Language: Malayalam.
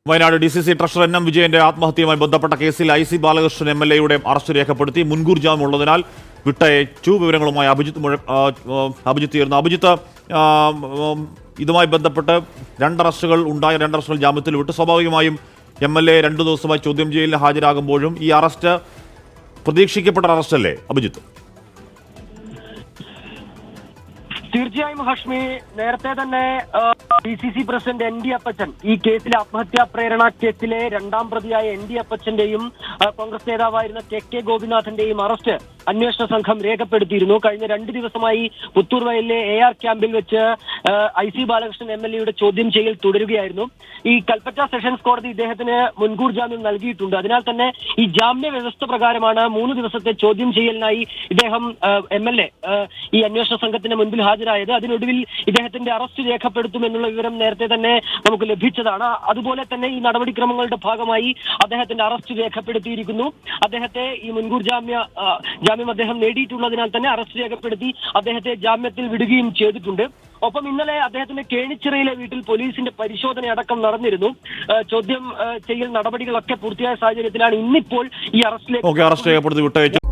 വയനാട് DCC ട്രഷറർ NM വിജയന്റെ ആത്മഹത്യയുമായി ബന്ധപ്പെട്ട കേസിൽ IC ബാലകൃഷ്ണൻ MLA അറസ്റ്റ് രേഖപ്പെടുത്തി. മുൻകൂർ ജാമ്യം ഉള്ളതിനാൽ വിട്ടയച്ചു. വിവരങ്ങളുമായി അഭിജിത്ത് ചേർന്നു. അഭിജിത്ത്, ഇതുമായി ബന്ധപ്പെട്ട് രണ്ട് അറസ്റ്റുകൾ ജാമ്യത്തിൽ വിട്ടു. സ്വാഭാവികമായും MLA 2 ദിവസമായി ചോദ്യം ചെയ്യലിന് ഹാജരാകുമ്പോഴും ഈ അറസ്റ്റ് പ്രതീക്ഷിക്കപ്പെട്ട അറസ്റ്റല്ലേ അഭിജിത്ത്? തീർച്ചയായും ഹാഷ്മി, നേരത്തെ തന്നെ DCC പ്രസിഡന്റ് ND അപ്പച്ചൻ ഈ കേസിലെ ആത്മഹത്യാ പ്രേരണ കേസിലെ രണ്ടാം പ്രതിയായ ND അപ്പച്ചന്റെയും കോൺഗ്രസ് നേതാവായിരുന്ന KK ഗോപിനാഥന്റെയും അറസ്റ്റ് അന്വേഷണ സംഘം രേഖപ്പെടുത്തിയിരുന്നു. കഴിഞ്ഞ 2 ദിവസമായി പുത്തൂർ വയലിലെ AR ക്യാമ്പിൽ വെച്ച് IC ബാലകൃഷ്ണൻ MLA ചോദ്യം ചെയ്യൽ തുടരുകയായിരുന്നു. ഈ കൽപ്പറ്റ സെഷൻസ് കോടതി ഇദ്ദേഹത്തിന് മുൻകൂർ ജാമ്യം നൽകിയിട്ടുണ്ട്. അതിനാൽ തന്നെ ഈ ജാമ്യ വ്യവസ്ഥ പ്രകാരമാണ് 3 ദിവസത്തെ ചോദ്യം ചെയ്യലിനായി ഇദ്ദേഹം MLA ഈ അന്വേഷണ സംഘത്തിന് മുൻപിൽ ഹാജരായത്. അതിനൊടുവിൽ ഇദ്ദേഹത്തിന്റെ അറസ്റ്റ് രേഖപ്പെടുത്തുമെന്നുള്ള വിവരം നേരത്തെ തന്നെ നമുക്ക് ലഭിച്ചതാണ്. അതുപോലെ തന്നെ ഈ നടപടിക്രമങ്ങളുടെ ഭാഗമായി അദ്ദേഹത്തിന്റെ അറസ്റ്റ് രേഖപ്പെടുത്തിയിരിക്കുന്നു. അദ്ദേഹത്തെ ഈ മുൻകൂർ ജാമ്യം അദ്ദേഹം നേടിയിട്ടുള്ളതിനാൽ തന്നെ അറസ്റ്റ് രേഖപ്പെടുത്തി അദ്ദേഹത്തെ ജാമ്യത്തിൽ വിടുകയും ചെയ്തിട്ടുണ്ട്. ഒപ്പം ഇന്നലെ അദ്ദേഹത്തിന്റെ കേണിച്ചിറയിലെ വീട്ടിൽ പോലീസിന്റെ പരിശോധന അടക്കം നടന്നിരുന്നു. ചോദ്യം ചെയ്യൽ നടപടികളൊക്കെ പൂർത്തിയായ സാഹചര്യത്തിലാണ് ഇന്നിപ്പോൾ ഈ അറസ്റ്റ് രേഖപ്പെടുത്തി വിട്ടയച്ചു.